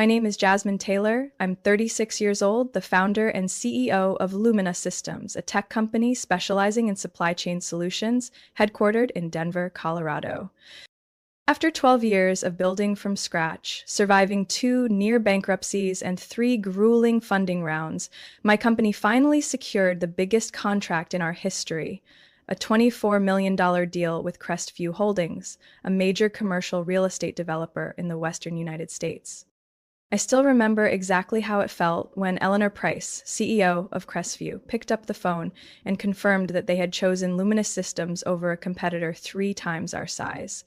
My name is Jasmine Taylor. I'm 36 years old, the founder and CEO of Lumina Systems, a tech company specializing in supply chain solutions, headquartered in Denver, Colorado. After 12 years of building from scratch, surviving two near bankruptcies and three grueling funding rounds, my company finally secured the biggest contract in our history, a $24 million deal with Crestview Holdings, a major commercial real estate developer in the western United States. I still remember exactly how it felt when Eleanor Price, CEO of Crestview, picked up the phone and confirmed that they had chosen Luminous Systems over a competitor 3 times our size.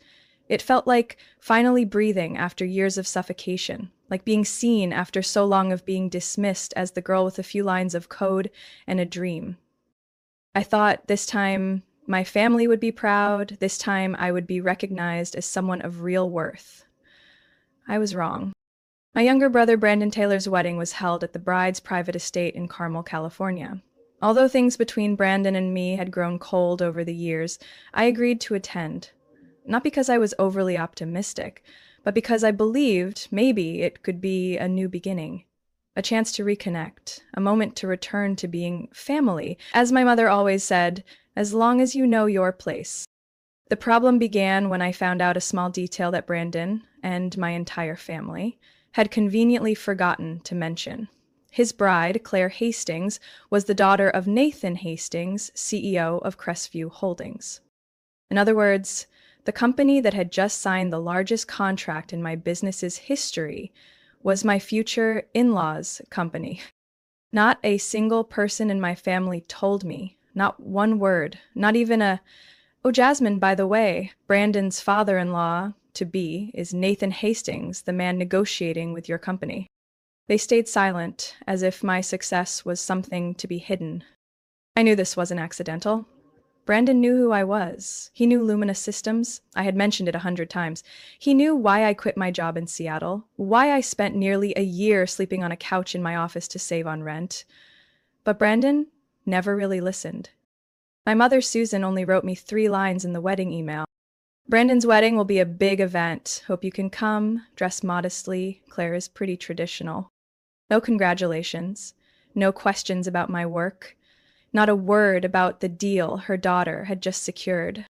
It felt like finally breathing after years of suffocation, like being seen after so long of being dismissed as the girl with a few lines of code and a dream. I thought this time my family would be proud, this time I would be recognized as someone of real worth. I was wrong. My younger brother Brandon Taylor's wedding was held at the bride's private estate in Carmel, California. Although things between Brandon and me had grown cold over the years, I agreed to attend. Not because I was overly optimistic, but because I believed maybe it could be a new beginning, a chance to reconnect, a moment to return to being family, as my mother always said, as long as you know your place. The problem began when I found out a small detail that Brandon, and my entire family, had conveniently forgotten to mention. His bride, Claire Hastings, was the daughter of Nathan Hastings, CEO of Crestview Holdings. In other words, the company that had just signed the largest contract in my business's history was my future in-laws' company. Not a single person in my family told me, not one word, not even "Oh, Jasmine, by the way, Brandon's father-in-law to be is Nathan Hastings, the man negotiating with your company." They stayed silent, as if my success was something to be hidden. I knew this wasn't accidental. Brandon knew who I was. He knew Luminous Systems. I had mentioned it 100 times. He knew why I quit my job in Seattle, why I spent nearly a year sleeping on a couch in my office to save on rent. But Brandon never really listened. My mother, Susan, only wrote me 3 lines in the wedding email. "Brandon's wedding will be a big event. Hope you can come. Dress modestly. Claire is pretty traditional." No congratulations. No questions about my work. Not a word about the deal her daughter had just secured.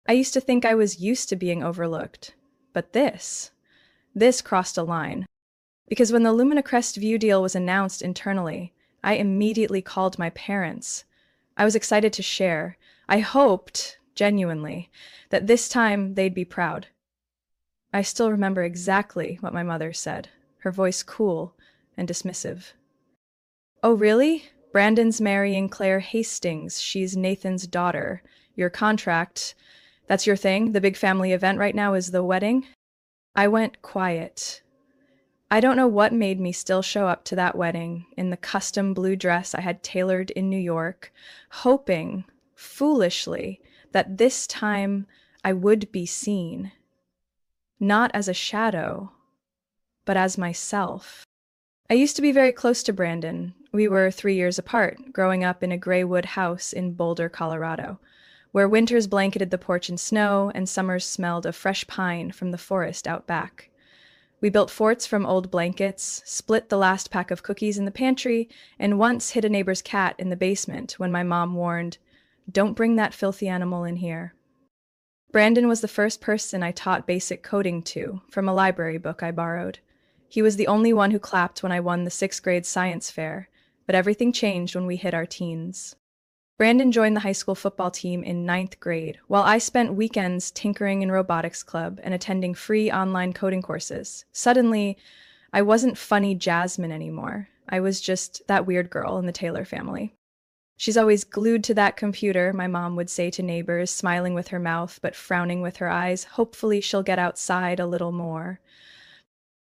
I used to think I was used to being overlooked. But this crossed a line. Because when the Lumina Crestview deal was announced internally, I immediately called my parents. I was excited to share. I hoped, genuinely, that this time they'd be proud. I still remember exactly what my mother said, her voice cool and dismissive. "Oh, really? Brandon's marrying Claire Hastings. She's Nathan's daughter. Your contract, that's your thing? The big family event right now is the wedding?" I went quiet. I don't know what made me still show up to that wedding in the custom blue dress I had tailored in New York, hoping, foolishly, that this time I would be seen. Not as a shadow, but as myself. I used to be very close to Brandon. We were 3 years apart, growing up in a gray wood house in Boulder, Colorado, where winters blanketed the porch in snow and summers smelled of fresh pine from the forest out back. We built forts from old blankets, split the last pack of cookies in the pantry, and once hid a neighbor's cat in the basement when my mom warned, "Don't bring that filthy animal in here." Brandon was the first person I taught basic coding to, from a library book I borrowed. He was the only one who clapped when I won the 6th grade science fair, but everything changed when we hit our teens. Brandon joined the high school football team in 9th grade, while I spent weekends tinkering in robotics club and attending free online coding courses. Suddenly, I wasn't funny Jasmine anymore. I was just that weird girl in the Taylor family. "She's always glued to that computer," my mom would say to neighbors, smiling with her mouth but frowning with her eyes. "Hopefully she'll get outside a little more."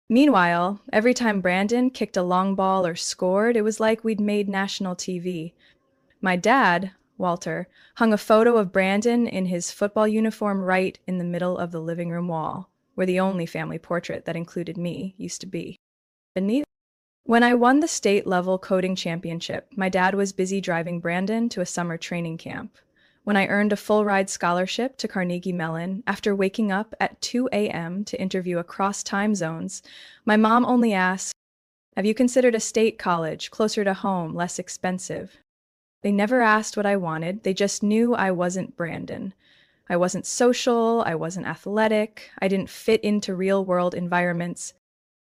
Meanwhile, every time Brandon kicked a long ball or scored, it was like we'd made national TV. My dad, Walter, hung a photo of Brandon in his football uniform right in the middle of the living room wall, where the only family portrait that included me used to be. When I won the state-level coding championship, my dad was busy driving Brandon to a summer training camp. when I earned a full-ride scholarship to Carnegie Mellon after waking up at 2 a.m. to interview across time zones. My mom only asked, "Have you considered a state college, closer to home, less expensive?" They never asked what I wanted, they just knew I wasn't Brandon. I wasn't social, I wasn't athletic, I didn't fit into real-world environments.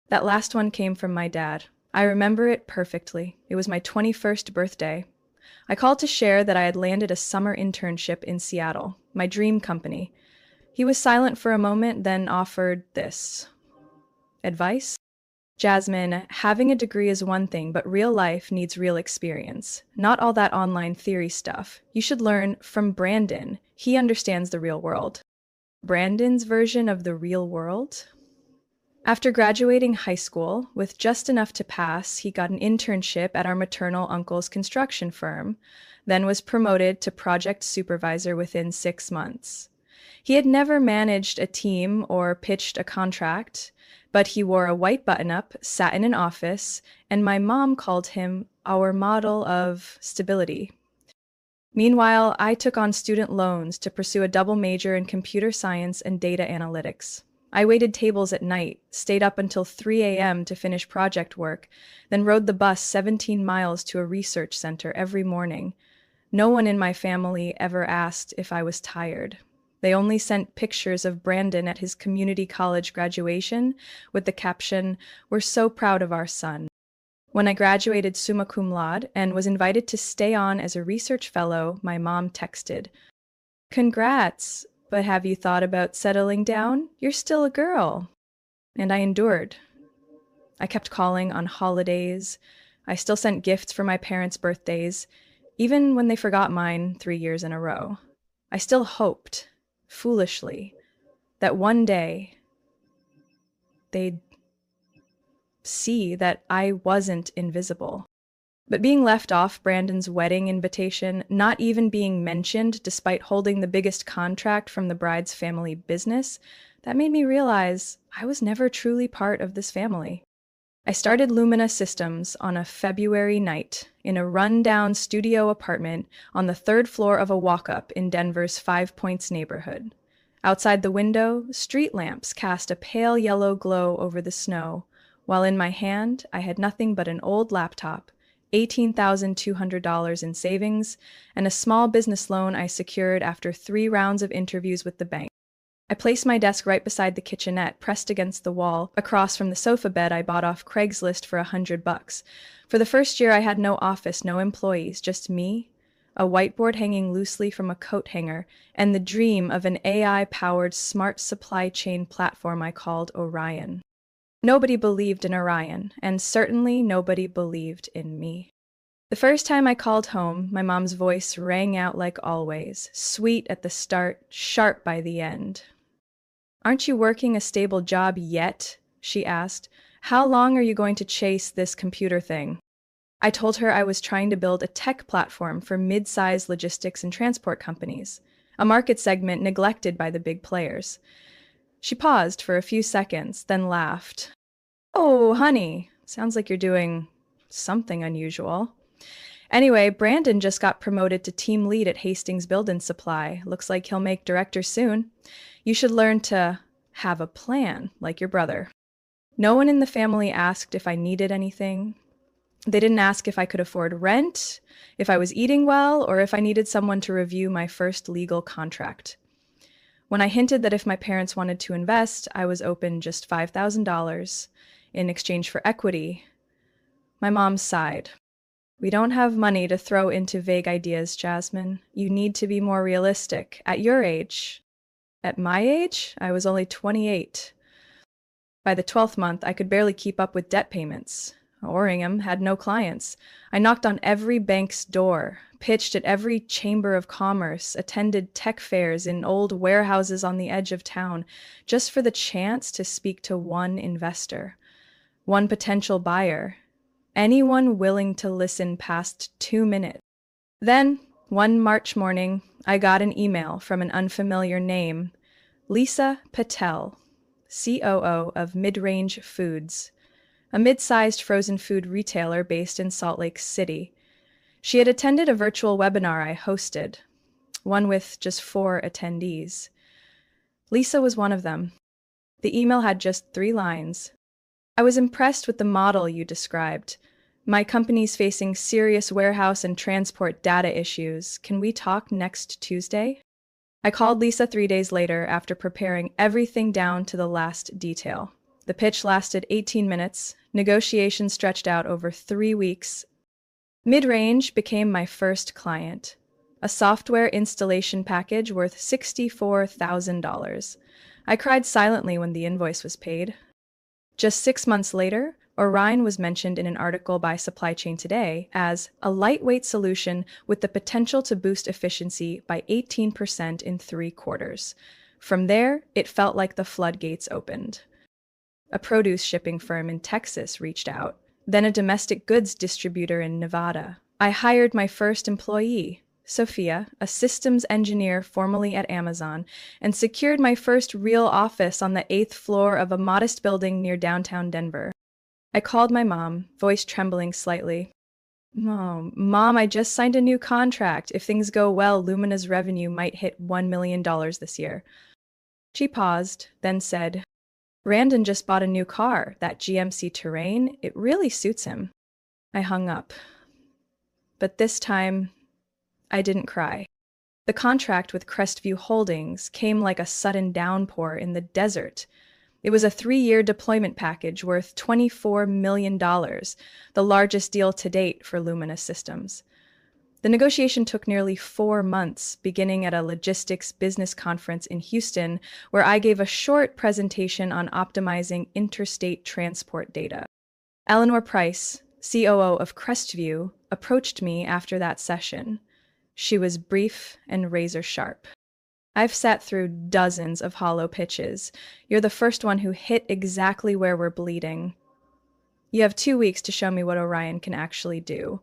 That last one came from my dad. I remember it perfectly. It was my 21st birthday. I called to share that I had landed a summer internship in Seattle, my dream company. He was silent for a moment, then offered this. Advice? Jasmine, having a degree is one thing, but real life needs real experience. Not all that online theory stuff. You should learn from Brandon. He understands the real world. Brandon's version of the real world? After graduating high school, with just enough to pass, he got an internship at our maternal uncle's construction firm, then was promoted to project supervisor within 6 months. He had never managed a team or pitched a contract, but he wore a white button-up, sat in an office, and my mom called him our model of stability. Meanwhile, I took on student loans to pursue a double major in computer science and data analytics. I waited tables at night, stayed up until 3 a.m. to finish project work, then rode the bus 17 miles to a research center every morning. No one in my family ever asked if I was tired. They only sent pictures of Brandon at his community college graduation with the caption, "We're so proud of our son." When I graduated summa cum laude and was invited to stay on as a research fellow, my mom texted, "Congrats, but have you thought about settling down? You're still a girl." And I endured. I kept calling on holidays. I still sent gifts for my parents' birthdays, even when they forgot mine 3 years in a row. I still hoped, foolishly, that one day they'd see that I wasn't invisible. But being left off Brandon's wedding invitation, not even being mentioned despite holding the biggest contract from the bride's family business, that made me realize I was never truly part of this family. I started Lumina Systems on a February night in a run-down studio apartment on the third floor of a walk-up in Denver's Five Points neighborhood. Outside the window, street lamps cast a pale yellow glow over the snow, while in my hand I had nothing but an old laptop, $18,200 in savings, and a small business loan I secured after 3 rounds of interviews with the bank. I placed my desk right beside the kitchenette, pressed against the wall, across from the sofa bed I bought off Craigslist for $100. For the first year I had no office, no employees, just me, a whiteboard hanging loosely from a coat hanger, and the dream of an AI-powered smart supply chain platform I called Orion. Nobody believed in Orion, and certainly nobody believed in me. The first time I called home, my mom's voice rang out like always, sweet at the start, sharp by the end. "Aren't you working a stable job yet?" she asked. "How long are you going to chase this computer thing?" I told her I was trying to build a tech platform for mid-sized logistics and transport companies, a market segment neglected by the big players. She paused for a few seconds, then laughed. "Oh, honey, sounds like you're doing something unusual." Anyway, Brandon just got promoted to team lead at Hastings Building Supply. Looks like he'll make director soon. You should learn to have a plan, like your brother. No one in the family asked if I needed anything. They didn't ask if I could afford rent, if I was eating well, or if I needed someone to review my first legal contract. When I hinted that if my parents wanted to invest, I was open just $5,000 in exchange for equity, my mom sighed. "We don't have money to throw into vague ideas, Jasmine. You need to be more realistic. At your age." At my age, I was only 28. By the 12th month, I could barely keep up with debt payments. Orringham had no clients. I knocked on every bank's door, pitched at every chamber of commerce, attended tech fairs in old warehouses on the edge of town, just for the chance to speak to one investor, one potential buyer, anyone willing to listen past 2 minutes. Then, one March morning, I got an email from an unfamiliar name, Lisa Patel, COO of Mid-Range Foods, a mid-sized frozen food retailer based in Salt Lake City. She had attended a virtual webinar I hosted. one with just 4 attendees. Lisa was one of them. The email had just 3 lines. I was impressed with the model you described. My company's facing serious warehouse and transport data issues. Can we talk next Tuesday? I called Lisa 3 days later after preparing everything down to the last detail. The pitch lasted 18 minutes. Negotiations stretched out over 3 weeks. Mid-range became my first client, a software installation package worth $64,000. I cried silently when the invoice was paid. Just 6 months later, Orion was mentioned in an article by Supply Chain Today as a lightweight solution with the potential to boost efficiency by 18% in 3 quarters. From there, it felt like the floodgates opened. A produce shipping firm in Texas reached out, then a domestic goods distributor in Nevada. I hired my first employee, Sophia, a systems engineer formerly at Amazon, and secured my first real office on the 8th floor of a modest building near downtown Denver. I called my mom, voice trembling slightly. "Oh, Mom, I just signed a new contract. If things go well, Lumina's revenue might hit $1 million this year." She paused, then said, "Brandon just bought a new car, that GMC Terrain. It really suits him." I hung up. But this time, I didn't cry. The contract with Crestview Holdings came like a sudden downpour in the desert. It was a 3-year deployment package worth $24 million, the largest deal to date for Lumina Systems. The negotiation took nearly 4 months, beginning at a logistics business conference in Houston, where I gave a short presentation on optimizing interstate transport data. Eleanor Price, COO of Crestview, approached me after that session. She was brief and razor sharp. "I've sat through dozens of hollow pitches. You're the first one who hit exactly where we're bleeding. You have 2 weeks to show me what Orion can actually do."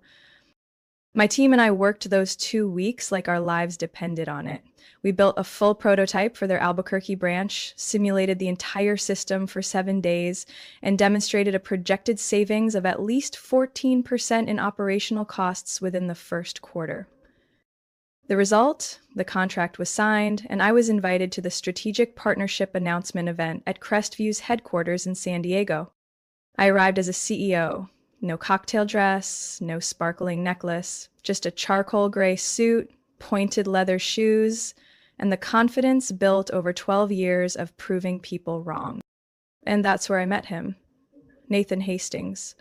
My team and I worked those 2 weeks like our lives depended on it. We built a full prototype for their Albuquerque branch, simulated the entire system for 7 days, and demonstrated a projected savings of at least 14% in operational costs within the first quarter. The result? The contract was signed, and I was invited to the Strategic Partnership Announcement event at Crestview's headquarters in San Diego. I arrived as a CEO. No cocktail dress, no sparkling necklace, just a charcoal gray suit, pointed leather shoes, and the confidence built over 12 years of proving people wrong. And that's where I met him, Nathan Hastings.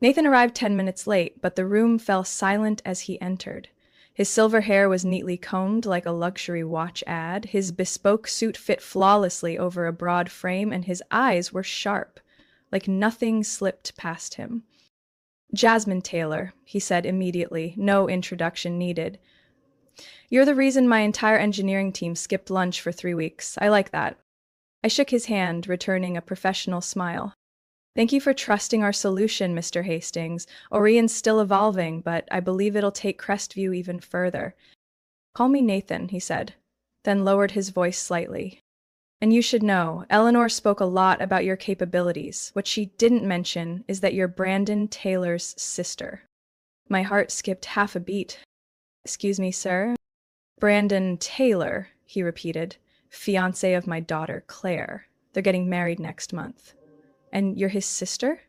Nathan arrived 10 minutes late, but the room fell silent as he entered. His silver hair was neatly combed like a luxury watch ad, his bespoke suit fit flawlessly over a broad frame, and his eyes were sharp, like nothing slipped past him. "Jasmine Taylor," he said immediately, no introduction needed. "You're the reason my entire engineering team skipped lunch for 3 weeks. I like that." I shook his hand, returning a professional smile. "Thank you for trusting our solution, Mr. Hastings. Orion's still evolving, but I believe it'll take Crestview even further." "Call me Nathan," he said, then lowered his voice slightly. "And you should know, Eleanor spoke a lot about your capabilities. What she didn't mention is that you're Brandon Taylor's sister." My heart skipped half a beat. "Excuse me, sir?" "Brandon Taylor," he repeated, "fiancé of my daughter, Claire. They're getting married next month." "And you're his sister?"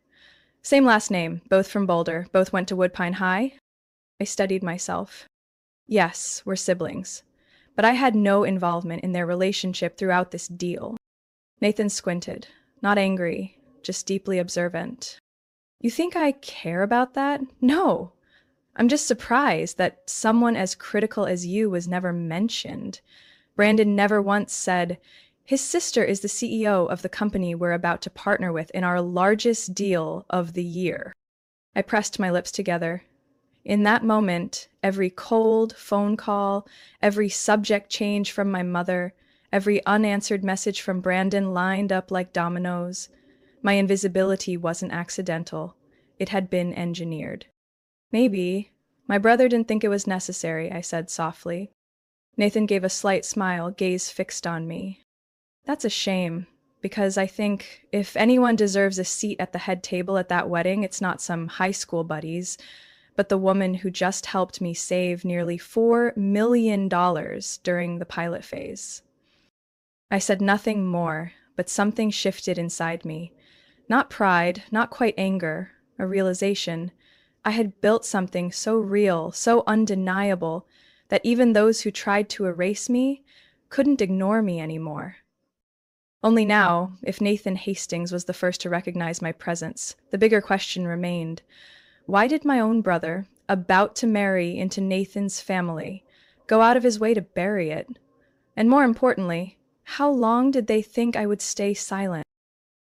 "Same last name, both from Boulder, both went to Woodpine High." I steadied myself. "Yes, we're siblings. But I had no involvement in their relationship throughout this deal." Nathan squinted, not angry, just deeply observant. "You think I care about that? No. I'm just surprised that someone as critical as you was never mentioned. Brandon never once said, 'His sister is the CEO of the company we're about to partner with in our largest deal of the year.'" I pressed my lips together. In that moment, every cold phone call, every subject change from my mother, every unanswered message from Brandon lined up like dominoes. My invisibility wasn't accidental. It had been engineered. "Maybe. My brother didn't think it was necessary," I said softly. Nathan gave a slight smile, gaze fixed on me. "That's a shame, because I think if anyone deserves a seat at the head table at that wedding, it's not some high school buddies, but the woman who just helped me save nearly $4 million during the pilot phase. I said nothing more, but something shifted inside me. Not pride, not quite anger, a realization. I had built something so real, so undeniable, that even those who tried to erase me couldn't ignore me anymore. Only now, if Nathan Hastings was the first to recognize my presence, the bigger question remained. Why did my own brother, about to marry into Nathan's family, go out of his way to bury it? And more importantly, how long did they think I would stay silent?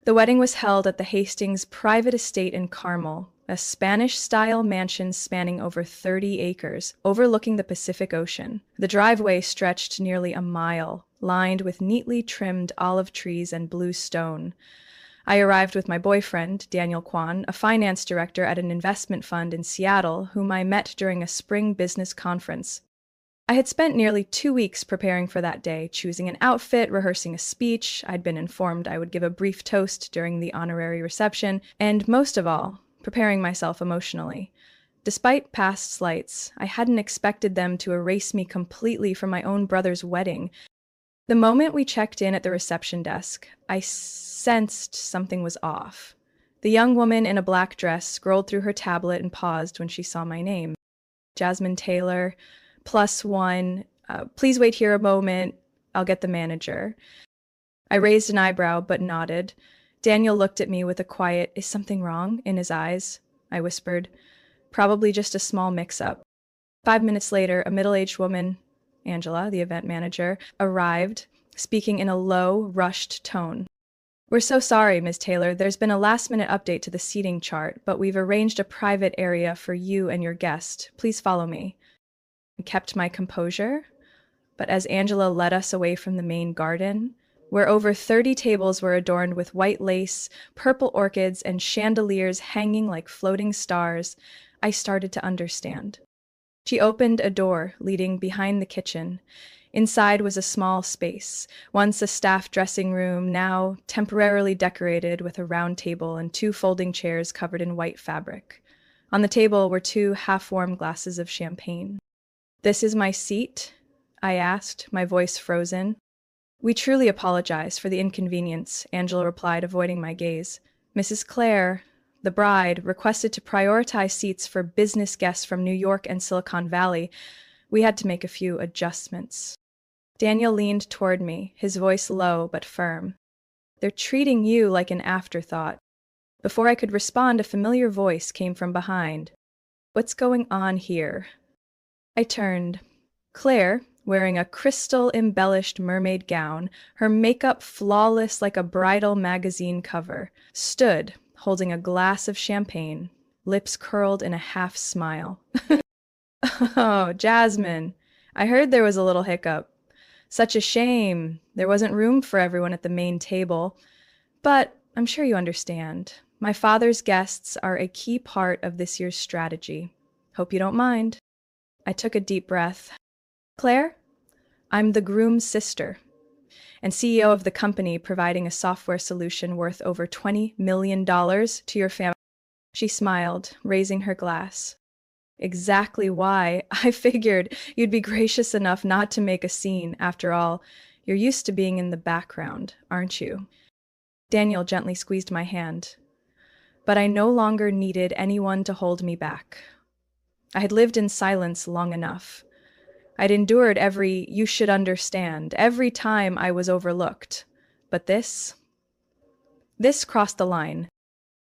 The wedding was held at the Hastings private estate in Carmel, a Spanish-style mansion spanning over 30 acres, overlooking the Pacific Ocean. The driveway stretched nearly a mile, lined with neatly trimmed olive trees and blue stone. I arrived with my boyfriend, Daniel Kwan, a finance director at an investment fund in Seattle, whom I met during a spring business conference. I had spent nearly 2 weeks preparing for that day, choosing an outfit, rehearsing a speech. I'd been informed I would give a brief toast during the honorary reception, and most of all, preparing myself emotionally. Despite past slights, I hadn't expected them to erase me completely from my own brother's wedding. The moment we checked in at the reception desk, I sensed something was off. The young woman in a black dress scrolled through her tablet and paused when she saw my name. Jasmine Taylor, +1, please wait here a moment, I'll get the manager. I raised an eyebrow but nodded. Daniel looked at me with a quiet, "Is something wrong?" in his eyes. I whispered, "Probably just a small mix-up." 5 minutes later, a middle-aged woman, Angela, the event manager, arrived, speaking in a low, rushed tone. "We're so sorry, Ms. Taylor. There's been a last-minute update to the seating chart, but we've arranged a private area for you and your guest. Please follow me." I kept my composure, but as Angela led us away from the main garden, where over 30 tables were adorned with white lace, purple orchids, and chandeliers hanging like floating stars, I started to understand. She opened a door leading behind the kitchen. Inside was a small space, once a staff dressing room, now temporarily decorated with a round table and 2 folding chairs covered in white fabric. On the table were 2 half-warm glasses of champagne. "This is my seat?" I asked, my voice frozen. "We truly apologize for the inconvenience," Angela replied, avoiding my gaze. "Mrs. Clare, the bride, requested to prioritize seats for business guests from New York and Silicon Valley. We had to make a few adjustments." Daniel leaned toward me, his voice low but firm. "They're treating you like an afterthought." Before I could respond, a familiar voice came from behind. "What's going on here?" I turned. Claire, wearing a crystal-embellished mermaid gown, her makeup flawless like a bridal magazine cover, stood, holding a glass of champagne, lips curled in a half-smile. "Oh, Jasmine, I heard there was a little hiccup. Such a shame. There wasn't room for everyone at the main table. But I'm sure you understand. My father's guests are a key part of this year's strategy. Hope you don't mind." I took a deep breath. "Claire, I'm the groom's sister and CEO of the company providing a software solution worth over $20 million to your family." She smiled, raising her glass. "Exactly why I figured you'd be gracious enough not to make a scene. After all, you're used to being in the background, aren't you?" Daniel gently squeezed my hand. But I no longer needed anyone to hold me back. I had lived in silence long enough. I'd endured every "you should understand" every time I was overlooked. But this crossed the line.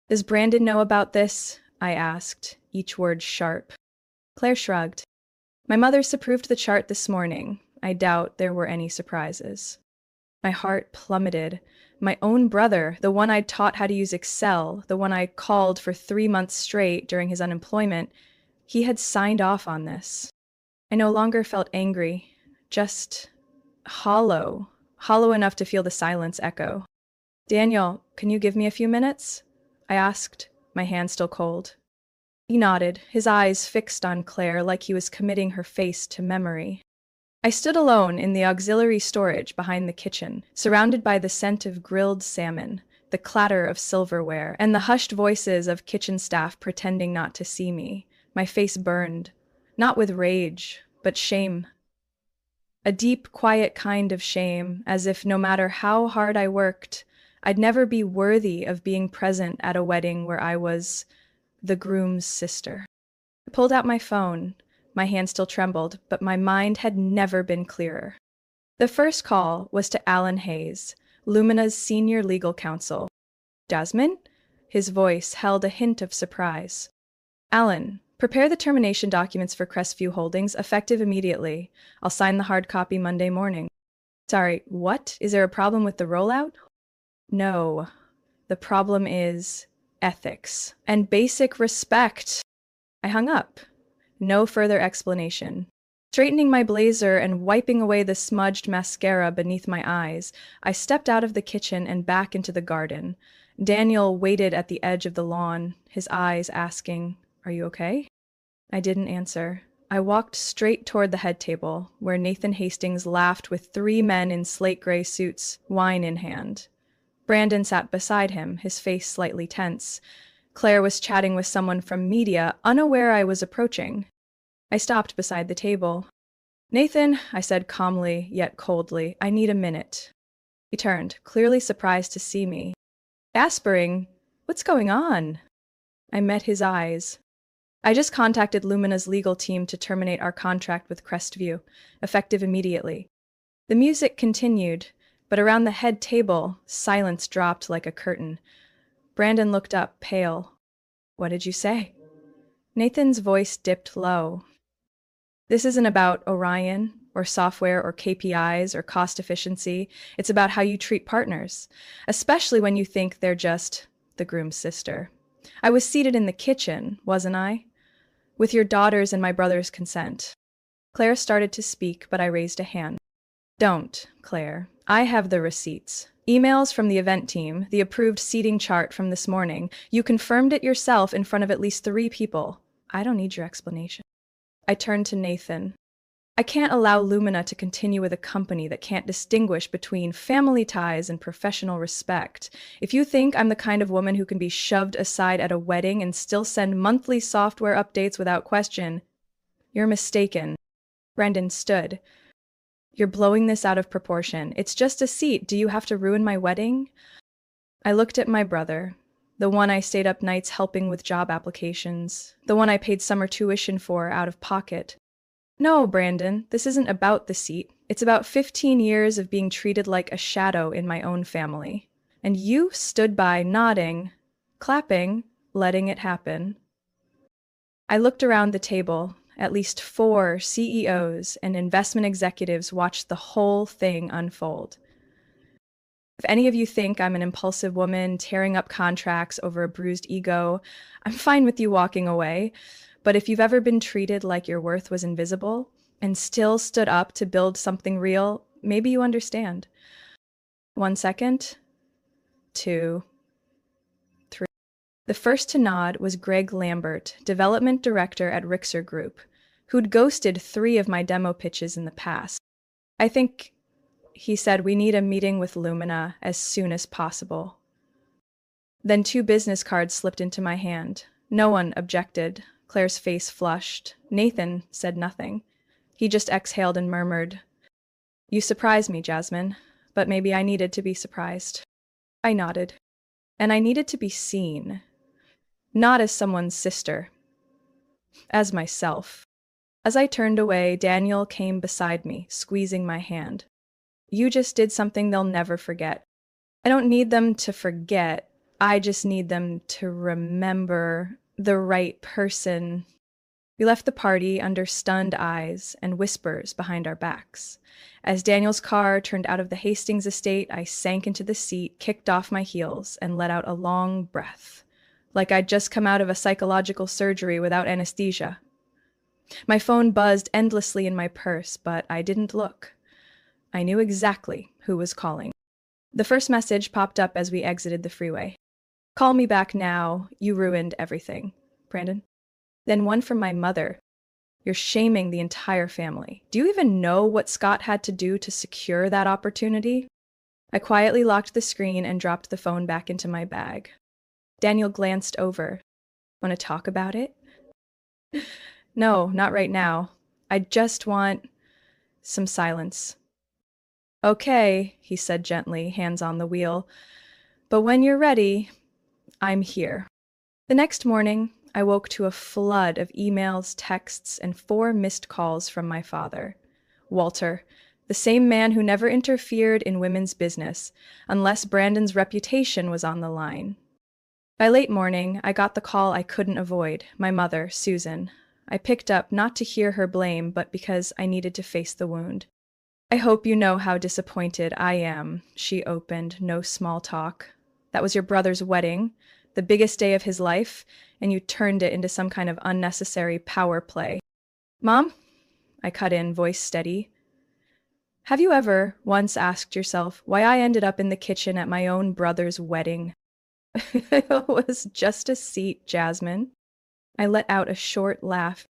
"Does Brandon know about this?" I asked, each word sharp. Claire shrugged. "My mother's approved the chart this morning. I doubt there were any surprises." My heart plummeted. My own brother, the one I'd taught how to use Excel, the one I called for 3 months straight during his unemployment, he had signed off on this. I no longer felt angry, just hollow enough to feel the silence echo. "Daniel, can you give me a few minutes?" I asked, my hand still cold. He nodded, his eyes fixed on Claire like he was committing her face to memory. I stood alone in the auxiliary storage behind the kitchen, surrounded by the scent of grilled salmon, the clatter of silverware, and the hushed voices of kitchen staff pretending not to see me. My face burned, not with rage, but shame. A deep, quiet kind of shame, as if no matter how hard I worked, I'd never be worthy of being present at a wedding where I was the groom's sister. I pulled out my phone. My hand still trembled, but my mind had never been clearer. The first call was to Alan Hayes, Lumina's senior legal counsel. Jasmine? His voice held a hint of surprise. Alan, prepare the termination documents for Crestview Holdings, effective immediately. I'll sign the hard copy Monday morning. Sorry, what? Is there a problem with the rollout? No. The problem is ethics and basic respect. I hung up. No further explanation. Straightening my blazer and wiping away the smudged mascara beneath my eyes, I stepped out of the kitchen and back into the garden. Daniel waited at the edge of the lawn, his eyes asking, "Are you okay?" I didn't answer. I walked straight toward the head table, where Nathan Hastings laughed with three men in slate gray suits, wine in hand. Brandon sat beside him, his face slightly tense. Claire was chatting with someone from media, unaware I was approaching. I stopped beside the table. "Nathan," I said calmly, yet coldly, "I need a minute." He turned, clearly surprised to see me. Gaspering, "What's going on?" I met his eyes. "I just contacted Lumina's legal team to terminate our contract with Crestview, effective immediately." The music continued, but around the head table, silence dropped like a curtain. Brandon looked up, pale. "What did you say?" Nathan's voice dipped low. "This isn't about Orion, or software, or KPIs, or cost efficiency. It's about how you treat partners, especially when you think they're just the groom's sister. I was seated in the kitchen, wasn't I? With your daughter's and my brother's consent." Claire started to speak, but I raised a hand. "Don't, Claire. I have the receipts. Emails from the event team, the approved seating chart from this morning. You confirmed it yourself in front of at least 3 people. I don't need your explanation." I turned to Nathan. "I can't allow Lumina to continue with a company that can't distinguish between family ties and professional respect. If you think I'm the kind of woman who can be shoved aside at a wedding and still send monthly software updates without question, you're mistaken." Brendan stood. "You're blowing this out of proportion. It's just a seat. Do you have to ruin my wedding?" I looked at my brother, the one I stayed up nights helping with job applications, the one I paid summer tuition for out of pocket. "No, Brandon, this isn't about the seat. It's about 15 years of being treated like a shadow in my own family. And you stood by nodding, clapping, letting it happen." I looked around the table. At least 4 CEOs and investment executives watched the whole thing unfold. If any of you think I'm an impulsive woman tearing up contracts over a bruised ego, I'm fine with you walking away. But if you've ever been treated like your worth was invisible and still stood up to build something real, maybe you understand. 1 second, 2, 3. The first to nod was Greg Lambert, development director at Rixer Group, who'd ghosted 3 of my demo pitches in the past. "I think," he said, "we need a meeting with Lumina as soon as possible." Then 2 business cards slipped into my hand. No one objected. Claire's face flushed. Nathan said nothing. He just exhaled and murmured, "You surprised me, Jasmine, but maybe I needed to be surprised." I nodded. And I needed to be seen. Not as someone's sister. As myself. As I turned away, Daniel came beside me, squeezing my hand. "You just did something they'll never forget." "I don't need them to forget. I just need them to remember the right person." We left the party under stunned eyes and whispers behind our backs. As Daniel's car turned out of the Hastings estate, I sank into the seat, kicked off my heels, and let out a long breath, like I'd just come out of a psychological surgery without anesthesia. My phone buzzed endlessly in my purse, but I didn't look. I knew exactly who was calling. The first message popped up as we exited the freeway. "Call me back now. You ruined everything. Brandon." Then one from my mother. "You're shaming the entire family. Do you even know what Scott had to do to secure that opportunity?" I quietly locked the screen and dropped the phone back into my bag. Daniel glanced over. "Want to talk about it?" No, not right now. I just want some silence. Okay, he said gently, hands on the wheel. But when you're ready, I'm here. The next morning, I woke to a flood of emails, texts, and 4 missed calls from my father. Walter, the same man who never interfered in women's business, unless Brandon's reputation was on the line. By late morning, I got the call I couldn't avoid, my mother, Susan. I picked up not to hear her blame, but because I needed to face the wound. I hope you know how disappointed I am, she opened, no small talk. That was your brother's wedding, the biggest day of his life, and you turned it into some kind of unnecessary power play. Mom? I cut in, voice steady. Have you ever once asked yourself why I ended up in the kitchen at my own brother's wedding? It was just a seat, Jasmine. I let out a short laugh.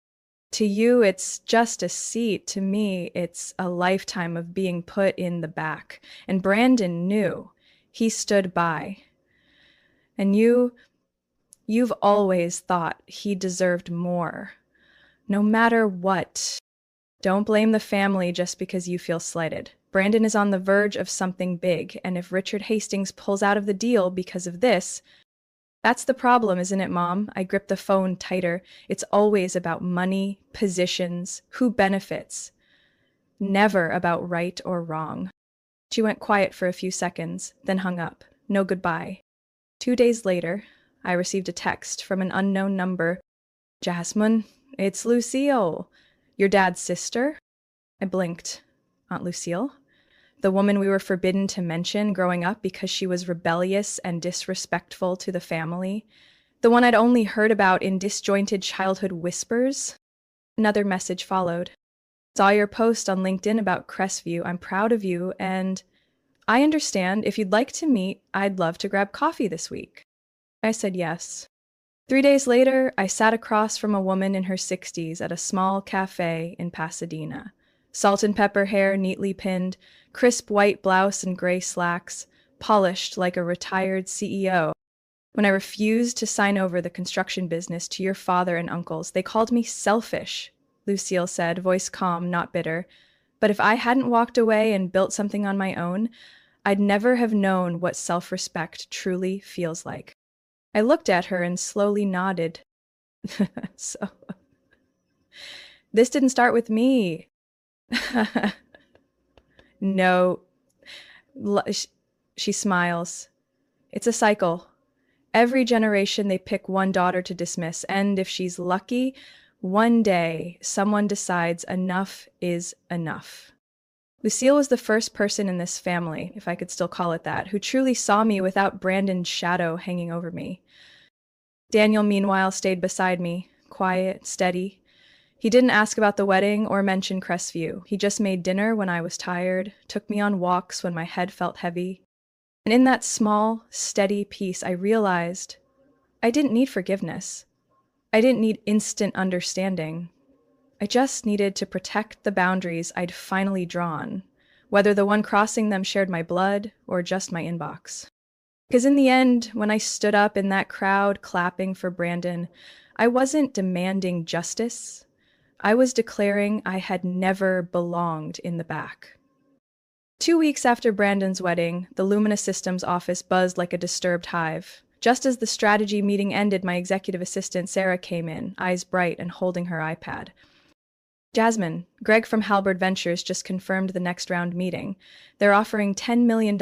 To you, it's just a seat. To me, it's a lifetime of being put in the back. And Brandon knew. He stood by. And you've always thought he deserved more. No matter what. Don't blame the family just because you feel slighted. Brandon is on the verge of something big, and if Richard Hastings pulls out of the deal because of this, that's the problem, isn't it, Mom? I gripped the phone tighter. It's always about money, positions, who benefits. Never about right or wrong. She went quiet for a few seconds, then hung up. No goodbye. 2 days later, I received a text from an unknown number. Jasmine, it's Lucille. Your dad's sister? I blinked. Aunt Lucille? The woman we were forbidden to mention growing up because she was rebellious and disrespectful to the family? The one I'd only heard about in disjointed childhood whispers? Another message followed. Saw your post on LinkedIn about Crestview. I'm proud of you, and I understand if you'd like to meet, I'd love to grab coffee this week. I said yes. 3 days later, I sat across from a woman in her 60s at a small cafe in Pasadena. Salt and pepper hair neatly pinned, crisp white blouse and gray slacks, polished like a retired CEO. When I refused to sign over the construction business to your father and uncles, they called me selfish, Lucille said, voice calm, not bitter. But if I hadn't walked away and built something on my own, I'd never have known what self-respect truly feels like. I looked at her and slowly nodded. So, this didn't start with me. No. She smiles. It's a cycle. Every generation they pick one daughter to dismiss, and if she's lucky, one day someone decides enough is enough. Lucille was the first person in this family, if I could still call it that, who truly saw me without Brandon's shadow hanging over me. Daniel, meanwhile, stayed beside me, quiet, steady. He didn't ask about the wedding or mention Crestview. He just made dinner when I was tired, took me on walks when my head felt heavy. And in that small, steady peace, I realized I didn't need forgiveness. I didn't need instant understanding. I just needed to protect the boundaries I'd finally drawn, whether the one crossing them shared my blood or just my inbox. Because in the end, when I stood up in that crowd clapping for Brandon, I wasn't demanding justice. I was declaring I had never belonged in the back. 2 weeks after Brandon's wedding, the Lumina Systems office buzzed like a disturbed hive. Just as the strategy meeting ended, my executive assistant, Sarah, came in, eyes bright and holding her iPad. Jasmine, Greg from Halberd Ventures just confirmed the next round meeting. They're offering $10 million.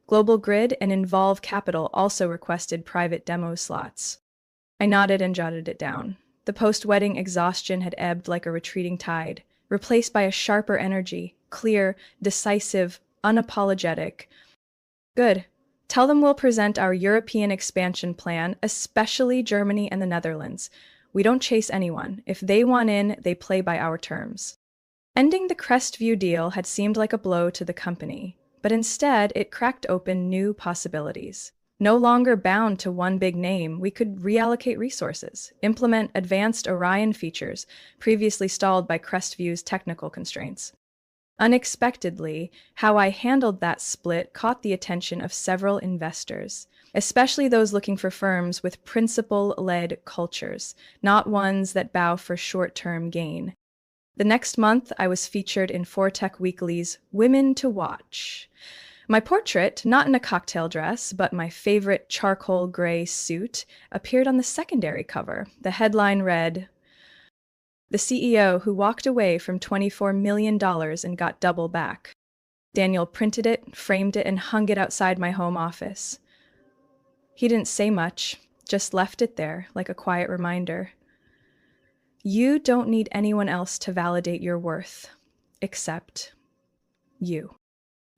Global Grid and Involve Capital also requested private demo slots. I nodded and jotted it down. The post-wedding exhaustion had ebbed like a retreating tide, replaced by a sharper energy, clear, decisive, unapologetic. Good. Tell them we'll present our European expansion plan, especially Germany and the Netherlands. We don't chase anyone. If they want in, they play by our terms. Ending the Crestview deal had seemed like a blow to the company, but instead it cracked open new possibilities. No longer bound to one big name, we could reallocate resources, implement advanced Orion features previously stalled by Crestview's technical constraints. Unexpectedly, how I handled that split caught the attention of several investors. especially those looking for firms with principle-led cultures, not ones that bow for short-term gain. The next month, I was featured in Fortech Weekly's Women to Watch. My portrait, not in a cocktail dress, but my favorite charcoal gray suit, appeared on the secondary cover. The headline read, "The CEO who walked away from $24 million and got double back." Daniel printed it, framed it, and hung it outside my home office. He didn't say much, just left it there like a quiet reminder. You don't need anyone else to validate your worth, except you.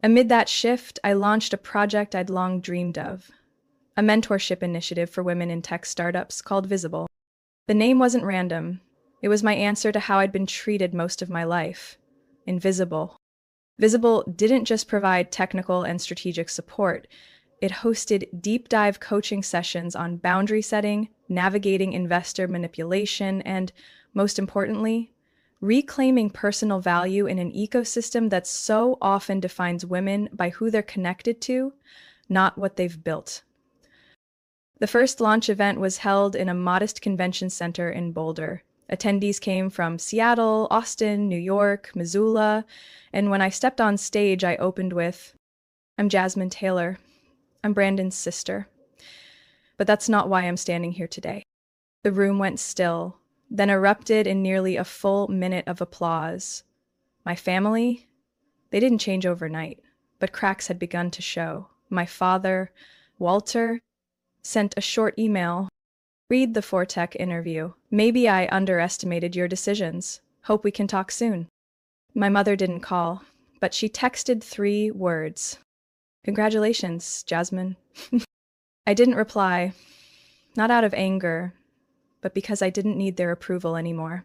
Amid that shift, I launched a project I'd long dreamed of, a mentorship initiative for women in tech startups called Visible. The name wasn't random. It was my answer to how I'd been treated most of my life. Invisible. Visible didn't just provide technical and strategic support. It hosted deep dive coaching sessions on boundary setting, navigating investor manipulation, and, most importantly, reclaiming personal value in an ecosystem that so often defines women by who they're connected to, not what they've built. The first launch event was held in a modest convention center in Boulder. Attendees came from Seattle, Austin, New York, Missoula, and when I stepped on stage, I opened with, "I'm Jasmine Taylor. I'm Brandon's sister." But that's not why I'm standing here today. The room went still, then erupted in nearly a full minute of applause. My family? They didn't change overnight, but cracks had begun to show. My father, Walter, sent a short email. "Read the Fortech interview. Maybe I underestimated your decisions. Hope we can talk soon." My mother didn't call, but she texted 3 words. "Congratulations, Jasmine." I didn't reply, not out of anger, but because I didn't need their approval anymore.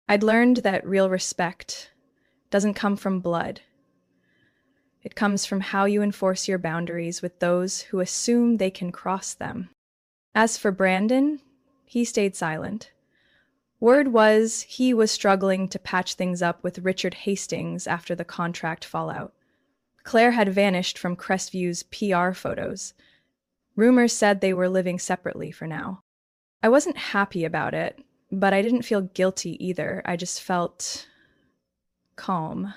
I'd learned that real respect doesn't come from blood. It comes from how you enforce your boundaries with those who assume they can cross them. As for Brandon, he stayed silent. Word was he was struggling to patch things up with Richard Hastings after the contract fallout. Claire had vanished from Crestview's PR photos. Rumors said they were living separately for now. I wasn't happy about it, but I didn't feel guilty either. I just felt calm.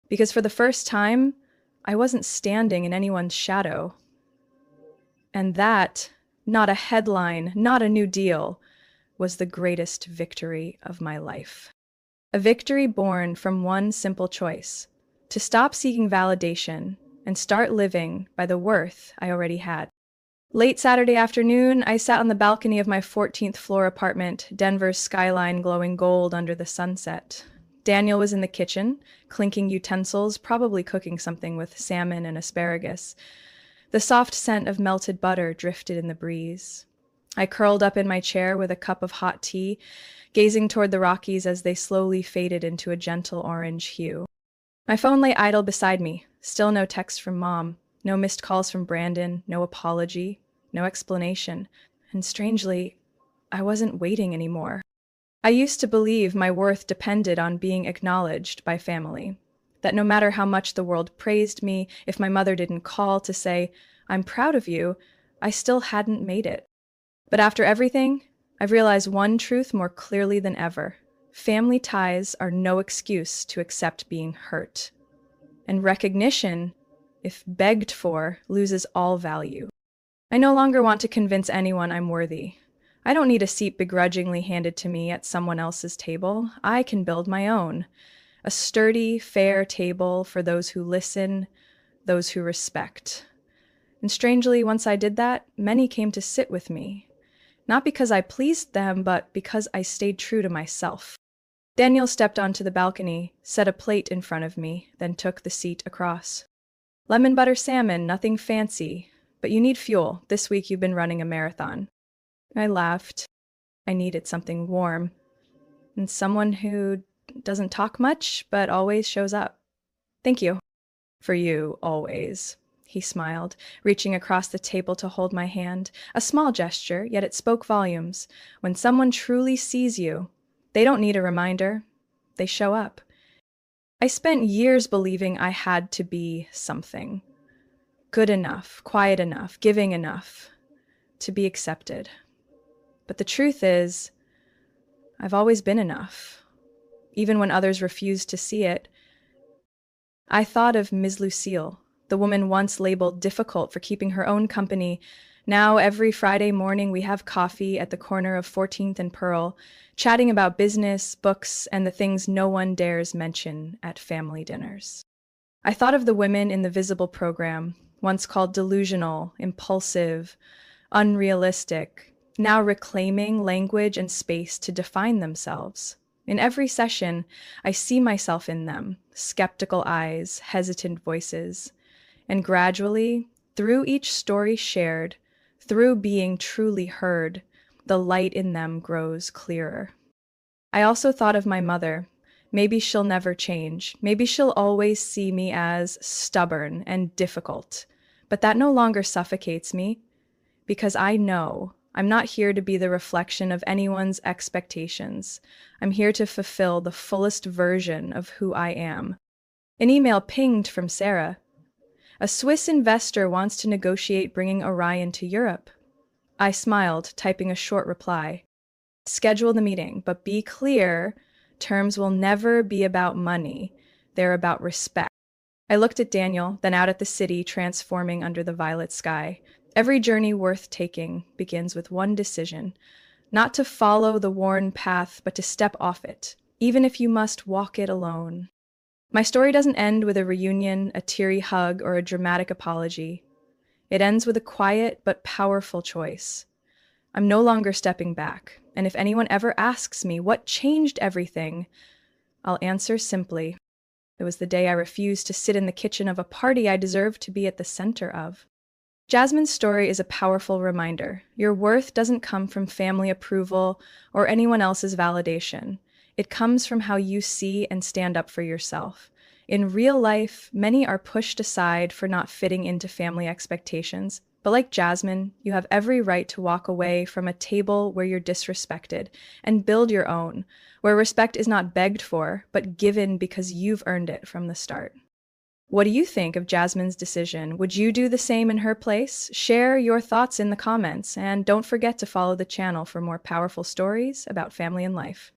Because for the first time, I wasn't standing in anyone's shadow. And that, not a headline, not a new deal, was the greatest victory of my life. A victory born from one simple choice: to stop seeking validation and start living by the worth I already had. Late Saturday afternoon, I sat on the balcony of my 14th floor apartment, Denver's skyline glowing gold under the sunset. Daniel was in the kitchen, clinking utensils, probably cooking something with salmon and asparagus. The soft scent of melted butter drifted in the breeze. I curled up in my chair with a cup of hot tea, gazing toward the Rockies as they slowly faded into a gentle orange hue. My phone lay idle beside me, still no text from Mom, no missed calls from Brandon, no apology, no explanation. And strangely, I wasn't waiting anymore. I used to believe my worth depended on being acknowledged by family, that no matter how much the world praised me, if my mother didn't call to say, "I'm proud of you," I still hadn't made it. But after everything, I've realized one truth more clearly than ever. Family ties are no excuse to accept being hurt. And recognition, if begged for, loses all value. I no longer want to convince anyone I'm worthy. I don't need a seat begrudgingly handed to me at someone else's table. I can build my own. A sturdy, fair table for those who listen, those who respect. And strangely, once I did that, many came to sit with me. Not because I pleased them, but because I stayed true to myself. Daniel stepped onto the balcony, set a plate in front of me, then took the seat across. "Lemon butter salmon, nothing fancy. But you need fuel. This week you've been running a marathon." I laughed. I needed something warm. And someone who doesn't talk much, but always shows up. "Thank you." "For you, always." He smiled, reaching across the table to hold my hand. A small gesture, yet it spoke volumes. When someone truly sees you, they don't need a reminder. They show up. I spent years believing I had to be something. good enough, quiet enough, giving enough to be accepted. But the truth is, I've always been enough, even when others refused to see it. I thought of Ms. Lucille, the woman once labeled difficult for keeping her own company. Now, every Friday morning, we have coffee at the corner of 14th and Pearl, chatting about business, books, and the things no one dares mention at family dinners. I thought of the women in the Visible program, once called delusional, impulsive, unrealistic, now reclaiming language and space to define themselves. In every session, I see myself in them, skeptical eyes, hesitant voices, and gradually, through each story shared, through being truly heard, the light in them grows clearer. I also thought of my mother. Maybe she'll never change. Maybe she'll always see me as stubborn and difficult. But that no longer suffocates me, because I know I'm not here to be the reflection of anyone's expectations. I'm here to fulfill the fullest version of who I am. An email pinged from Sarah. A Swiss investor wants to negotiate bringing Orion to Europe. I smiled, typing a short reply. Schedule the meeting, but be clear, terms will never be about money. They're about respect. I looked at Daniel, then out at the city transforming under the violet sky. Every journey worth taking begins with one decision, not to follow the worn path, but to step off it, even if you must walk it alone. My story doesn't end with a reunion, a teary hug, or a dramatic apology. It ends with a quiet but powerful choice. I'm no longer stepping back, and if anyone ever asks me what changed everything, I'll answer simply, it was the day I refused to sit in the kitchen of a party I deserved to be at the center of. Jasmine's story is a powerful reminder. Your worth doesn't come from family approval or anyone else's validation. It comes from how you see and stand up for yourself. In real life, many are pushed aside for not fitting into family expectations. But like Jasmine, you have every right to walk away from a table where you're disrespected and build your own, where respect is not begged for, but given because you've earned it from the start. What do you think of Jasmine's decision? Would you do the same in her place? Share your thoughts in the comments, and don't forget to follow the channel for more powerful stories about family and life.